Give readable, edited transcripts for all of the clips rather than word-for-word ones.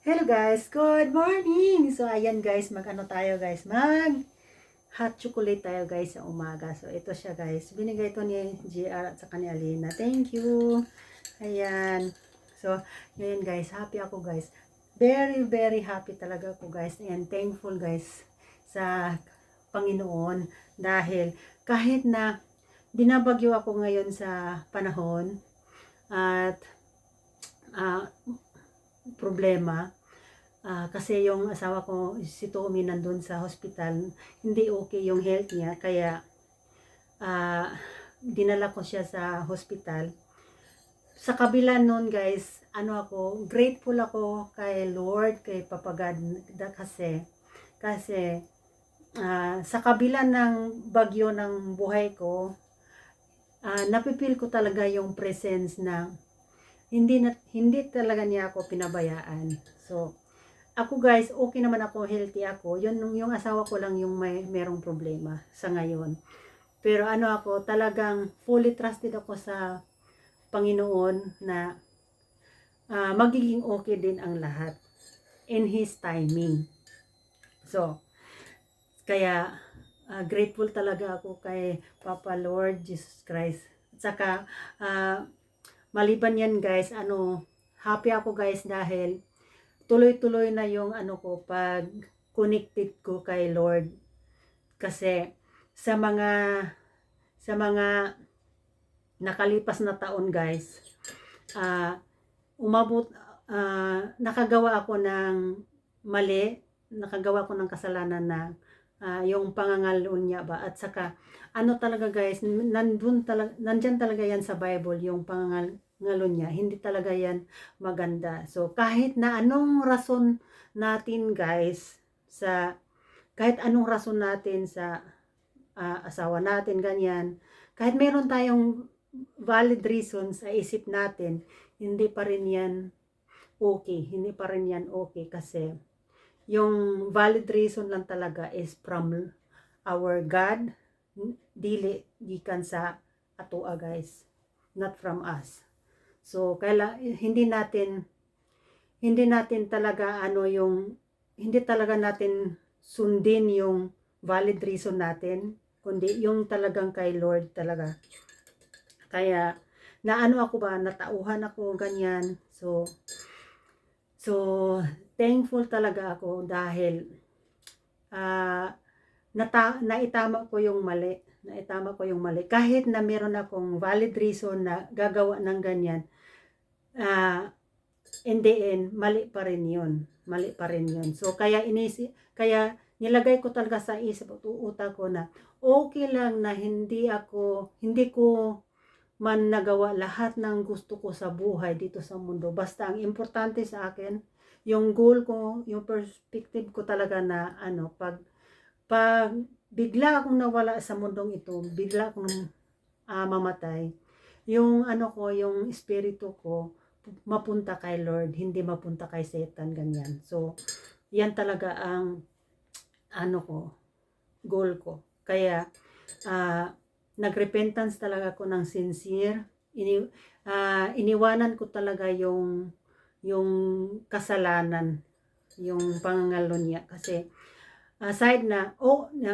Hello guys, good morning! So ayan guys, mag-ano tayo guys, hot chocolate tayo guys sa umaga. So ito siya guys, binigay ito ni GR at sa kanya Alina. Thank you! Ayan. So, ngayon guys, happy ako guys. Very, very happy talaga ako guys. And thankful guys sa Panginoon. Dahil kahit na binabagyo ako ngayon sa panahon at ah, problema, kasi yung asawa ko, si Tommy, nandun sa hospital, hindi okay yung health niya, kaya ah, dinala ko siya sa hospital. Sa kabila nun guys, grateful ako kay Lord, kay Papa God, kasi sa kabila ng bagyo ng buhay ko, napipil ko talaga yung presence na hindi talaga niya ako pinabayaan. So, ako guys, okay naman ako, healthy ako. Yung asawa ko lang yung merong problema sa ngayon. Pero ako, talagang fully trusted ako sa Panginoon na magiging okay din ang lahat in His timing. So, kaya grateful talaga ako kay Papa Lord Jesus Christ. At saka, maliban yan guys, happy ako guys dahil tuloy-tuloy na yung pag connected ko kay Lord. Kasi sa mga nakalipas na taon guys, uh, umabot nakagawa ako ng mali, nakagawa ko ng kasalanan na yung pangangalunya ba, at saka talaga guys, nandyan talaga yan sa Bible, yung pangangalunya, hindi talaga yan maganda. So kahit na anong rason natin guys, kahit anong rason natin sa asawa natin ganyan, kahit meron tayong valid reason sa isip natin, hindi pa rin yan okay, kasi yung valid reason lang talaga is from our God, dili gikan sa atoa guys, not from us. So hindi natin talaga hindi talaga natin sundin yung valid reason natin, kundi yung talagang kay Lord talaga. Kaya natauhan ako ganyan. So thankful talaga ako dahil naitama ko yung mali. Kahit na meron akong valid reason na gagawa ng ganyan, in the end, mali pa rin yun. So kaya nilagay ko talaga sa isip at utak ko na okay lang na hindi ko man nagawa lahat ng gusto ko sa buhay dito sa mundo. Basta ang importante sa akin, yung goal ko, yung perspective ko talaga na pag bigla akong nawala sa mundong ito, bigla akong mamatay, yung yung espiritu ko mapunta kay Lord, hindi mapunta kay Satan, ganyan. So yan talaga ang goal ko. Kaya nagrepentance talaga ako ng sincere. Iniwanan ko talaga yung kasalanan, yung pangangalunya, kasi aside na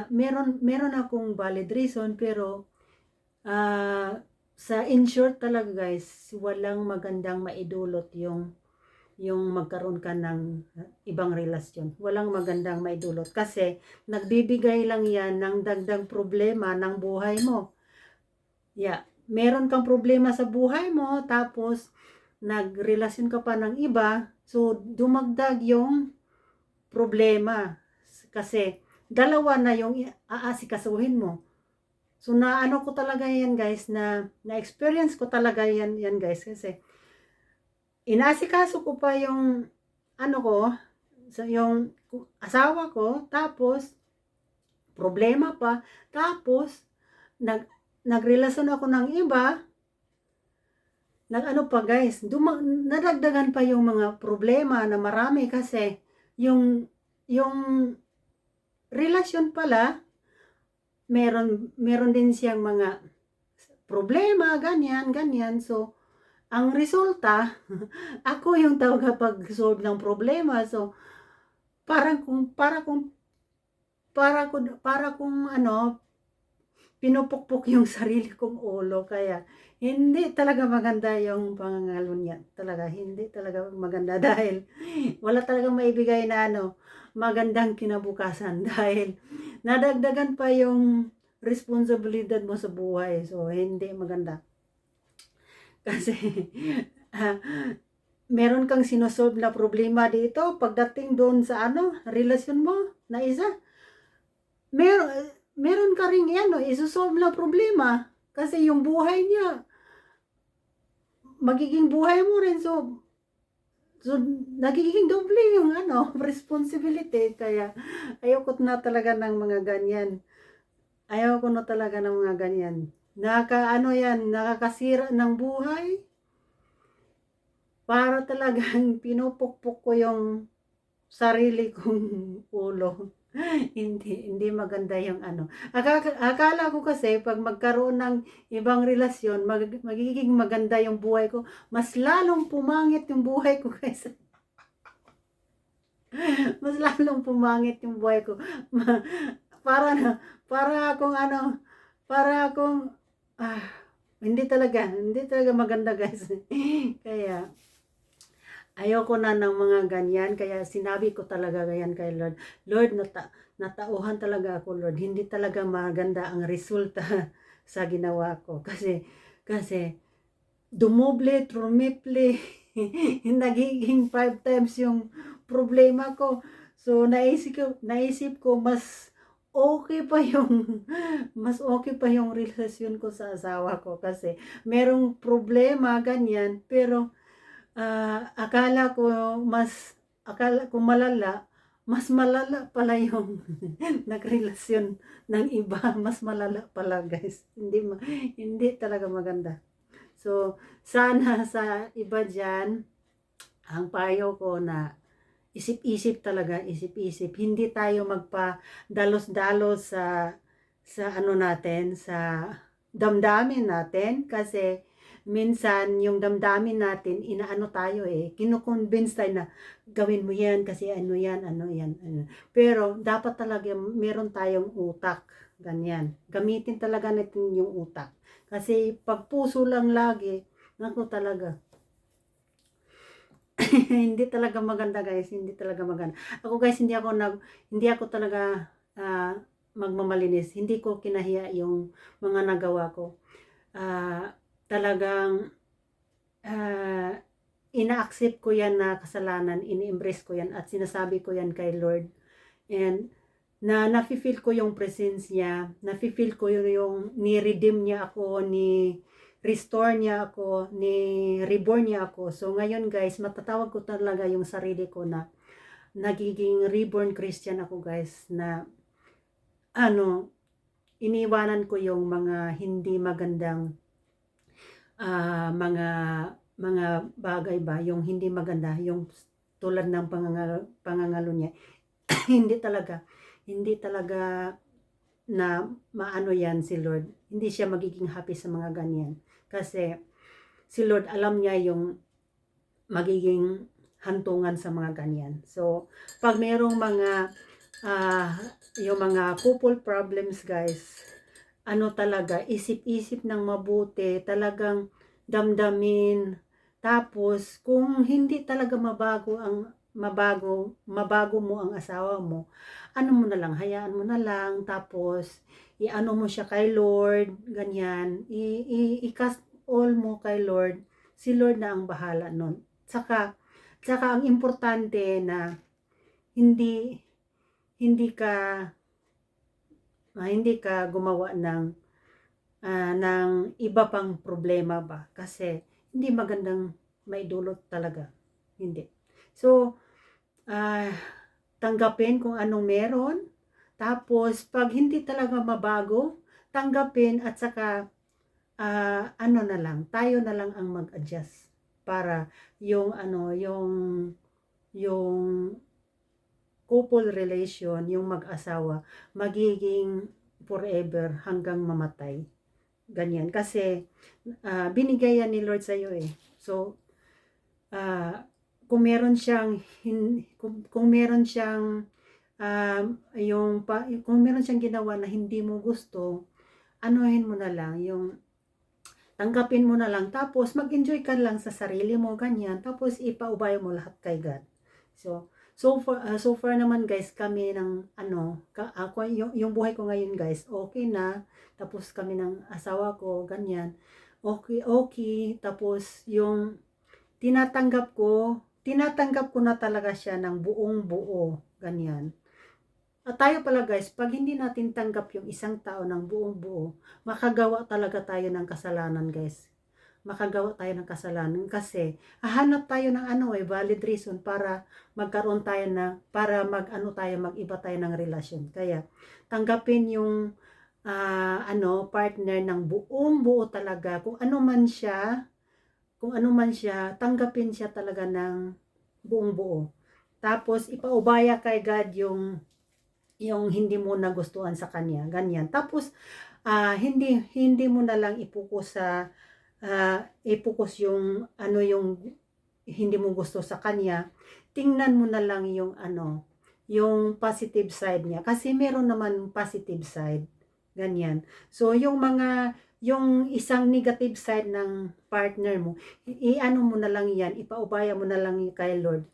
meron akong valid reason, pero in short talaga guys, walang magandang maidulot yung magkaroon ka ng ibang relasyon. Walang magandang maidulot kasi nagbibigay lang yan ng dagdag problema ng buhay mo. Meron kang problema sa buhay mo, tapos nagrelasyon ka pa ng iba, so dumagdag yung problema kasi dalawa na yung aasikasuhin mo. So ko talaga yan guys, na-experience ko talaga yan guys, kasi inasikaso ko pa yung yung asawa ko, tapos problema pa, tapos nagrelasyon ako ng iba, pa guys, nadagdagan pa yung mga problema na marami, kasi yung relasyon pala, meron din siyang mga problema, ganyan. So ang resulta, ako yung tagapag-solve ng problema. So, parang kung para kung ano, pinupukpok yung sarili kong ulo. Kaya hindi talaga maganda yung pangangalo niya. Talaga, hindi talaga maganda dahil wala talagang maibigay na ano, magandang kinabukasan dahil nadagdagan pa yung responsibilidad mo sa buhay. So, hindi maganda. Kasi, ah, meron kang sinosolve na problema dito, pagdating doon sa ano, relasyon mo na isa, meron ka ring ano, isosolve na problema. Kasi yung buhay niya, magiging buhay mo rin. So nagiging doble yung ano, responsibility. Kaya ayoko na talaga ng mga ganyan. Ayoko na talaga ng mga ganyan. Ano yan, nakakasira ng buhay. Para talagang pinupukpok ko yung sarili kong ulo. Hindi maganda yung ano. Akala ko kasi pag magkaroon ng ibang relasyon, magiging maganda yung buhay ko. Mas lalong pumangit yung buhay ko kaysa mas lalong pumangit yung buhay ko. Para na, para akong ano, para akong ah, hindi talaga maganda guys. Kaya ayoko na ng mga ganyan, kaya sinabi ko talaga ganyan kay Lord. Lord, natauhan talaga ako, Lord. Hindi talaga maganda ang resulta sa ginawa ko. Kasi dumoble, trumiple, nagiging 5 times yung problema ko. So, naisip ko mas okay pa yung mas okay pa yung relasyon ko sa asawa ko kasi merong problema ganyan, pero akala ko malala, mas malala pala yung nagrelasyon ng iba, mas malala pala guys. Hindi talaga maganda. So, sana sa iba dyan, ang payo ko na isip-isip talaga, isip-isip. Hindi tayo magpa-dalos-dalos sa ano natin, sa damdamin natin kasi minsan yung damdamin natin, inaano tayo kino-convince tayo na gawin mo yan kasi ano yan, ano yan, ano. Pero dapat talaga meron tayong utak, ganyan. Gamitin talaga natin yung utak. Kasi pag puso lang lagi, naku talaga, hindi talaga maganda guys, hindi talaga maganda. Ako guys, hindi ako talaga magmamalinis. Hindi ko kinahiya yung mga nagawa ko. Talagang ina-accept ko yan na kasalanan, ini-embrace ko yan at sinasabi ko yan kay Lord. And nafe-feel ko yung presence niya, nafe-feel ko yung ni-redeem niya ako, ni-restore niya ako, ni-reborn niya ako. So ngayon guys, matatawag ko talaga yung sarili ko na nagiging reborn Christian ako guys, na ano, iniwanan ko yung mga hindi magandang mga bagay ba, yung hindi maganda, yung tulad ng pangangalo niya. hindi talaga na maano yan si Lord. Hindi siya magiging happy sa mga ganyan. Kasi si Lord alam niya yung magiging hantungan sa mga ganyan. So, pag mayroong yung mga couple problems guys, ano talaga, isip-isip ng mabuti, talagang damdamin. Tapos, kung hindi talaga mabago mo ang asawa mo, ano mo na lang, hayaan mo na lang, tapos, iano mo siya kay Lord, ganyan, i-cast all mo kay Lord, si Lord na ang bahala nun. Tsaka ang importante na hindi ka gumawa ng iba pang problema ba, kasi hindi magandang maidulot talaga, hindi. So tanggapin kung anong meron, tapos pag hindi talaga mabago, tanggapin at saka ano na lang, tayo na lang ang mag-adjust para yung couple relation, yung mag-asawa, magiging forever hanggang mamatay. Ganyan. Kasi, binigay yan ni Lord sa'yo eh. So, kung meron siyang, kung meron siyang, kung meron siyang ginawa na hindi mo gusto, anuhin mo na lang, yung tanggapin mo na lang, tapos mag-enjoy ka lang sa sarili mo, ganyan, tapos ipaubaya mo lahat kay God. So far naman guys, kami ng ako, yung buhay ko ngayon guys, okay na, tapos kami ng asawa ko, ganyan, okay, tapos yung tinatanggap ko na talaga siya ng buong buo, ganyan. At tayo pala guys, pag hindi natin tanggap yung isang tao ng buong buo, makagawa talaga tayo ng kasalanan guys. Makagawa tayo ng kasalanan kasi hahanap tayo ng valid reason para magkaroon tayo para mag-iba tayo ng relasyon. Kaya tanggapin yung partner ng buong buo talaga. Kung ano man siya, tanggapin siya talaga ng buong buo. Tapos ipaubaya kay God yung hindi mo nagustuhan sa kanya, ganyan. Tapos hindi mo na lang ipokus yung yung hindi mo gusto sa kanya. Tingnan mo na lang yung positive side niya, kasi meron naman positive side, ganyan. So yung isang negative side ng partner mo, mo na lang yan, ipaubaya mo na lang kay Lord,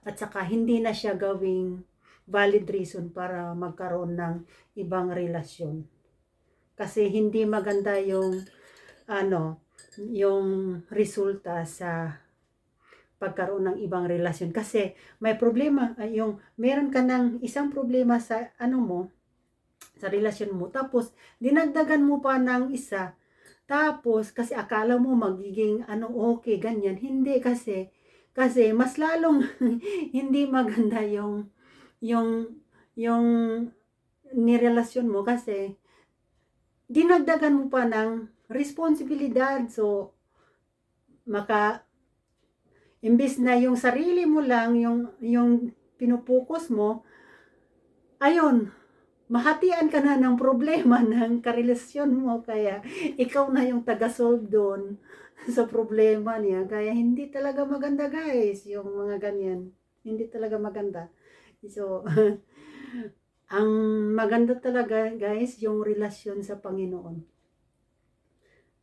at saka hindi na siya gawing valid reason para magkaroon ng ibang relasyon. Kasi hindi maganda yung resulta sa pagkaroon ng ibang relasyon. Kasi may problema, meron ka ng isang problema sa sa relasyon mo, tapos dinagdagan mo pa ng isa, tapos kasi akala mo magiging okay, ganyan. Hindi, kasi mas lalong hindi maganda yung yung nirelasyon mo, kasi dinagdagan mo pa ng responsibilidad. So imbis na yung sarili mo lang yung pinupokus mo, ayun, mahatian ka na ng problema ng karelasyon mo, kaya ikaw na yung taga-solve doon sa problema niya. Kaya hindi talaga maganda guys, yung mga ganyan. Hindi talaga maganda. So, ang maganda talaga guys, yung relasyon sa Panginoon.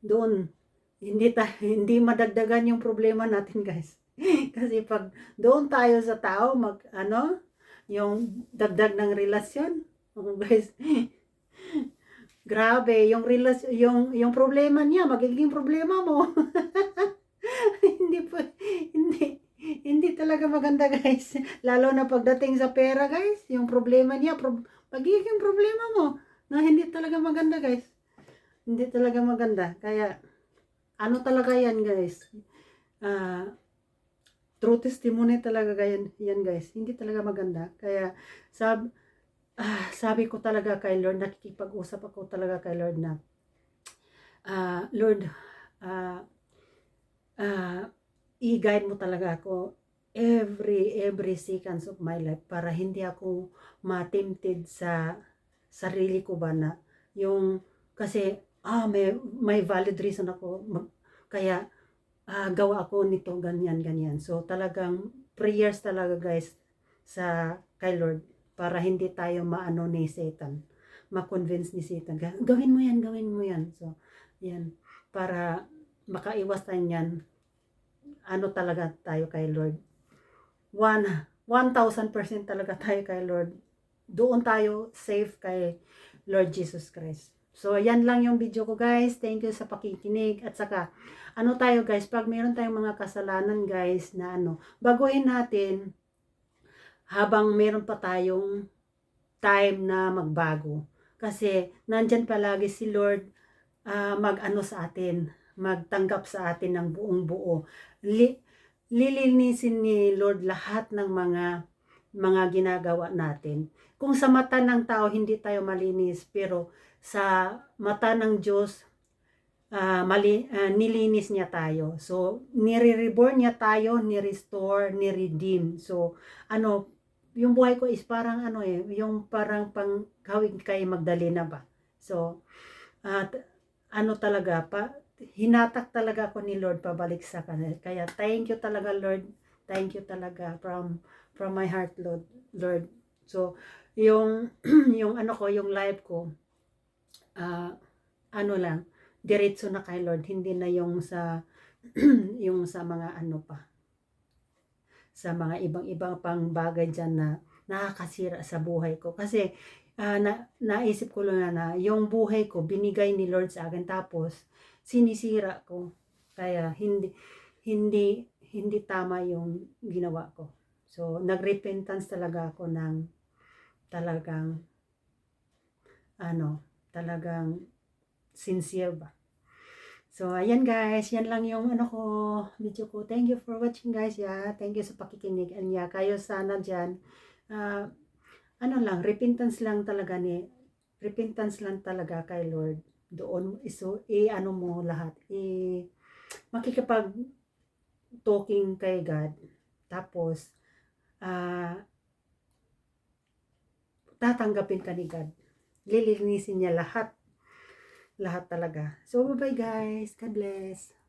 Doon, hindi madagdagan yung problema natin guys. Kasi pag doon tayo sa tao, yung dagdag ng relasyon, guys, grabe, yung problema niya, magiging problema mo. hindi, hindi talaga maganda guys. Lalo na pagdating sa pera guys, yung problema niya, magiging problema mo, na hindi talaga maganda guys. Hindi talaga maganda. Kaya, talaga yan guys. True testimony talaga yan guys. Hindi talaga maganda. Kaya, sabi ko talaga kay Lord, nakikipag-usap ako talaga kay Lord na, Lord, i-guide mo talaga ako every seconds of my life, para hindi ako ma-tempted sa sarili ko ba na kasi may valid reason ako, kaya gawa ako nito, ganyan. So talagang prayers talaga guys sa kay Lord, para hindi tayo ni Satan, ma-convince ni Satan, gawin mo yan. So yan, para makaiwas tayo yan. Talaga tayo kay Lord, 1,000% talaga tayo kay Lord. Doon tayo safe kay Lord Jesus Christ. So, yan lang yung video ko guys. Thank you sa pakikinig. At saka, tayo guys, pag meron tayong mga kasalanan guys na baguhin natin habang meron pa tayong time na magbago. Kasi, nandyan palagi si Lord sa atin, magtanggap sa atin ng buong buo. Lilinisin ni Lord lahat ng mga ginagawa natin. Kung sa mata ng tao hindi tayo malinis, pero sa mata ng Diyos, nilinis niya tayo. So, nire-reborn niya tayo, ni-restore, ni-redeem. So, yung buhay ko is parang yung parang panghawig kay Magdalena ba. So, ano talaga, hinatak talaga ako ni Lord pabalik sa kanila. Kaya thank you talaga Lord. Thank you talaga from my heart Lord. So yung yung ano ko, yung life ko, ah, ano lang, diretso na kay Lord, hindi na yung sa yung sa mga ano pa, sa mga ibang-ibang pang bagay diyan na nakakasira sa buhay ko. Kasi naisip ko lang na yung buhay ko binigay ni Lord sa akin, tapos sinisira ko. Kaya hindi hindi tama yung ginawa ko. So nagrepentance talaga ako ng talagang ano, talagang sincere ba. So, ayan guys, yan lang yung ano ko, video ko. Thank you for watching guys, yeah. Thank you sa pakikinig. And yeah, kayo sana dyan, ah, ano lang, repentance lang talaga kay Lord. Doon, ano mo lahat, makikipag talking kay God. Tapos, ah, tatanggapin ka ni God. Lilinisin niya lahat. Lahat talaga. So, bye-bye guys. God bless.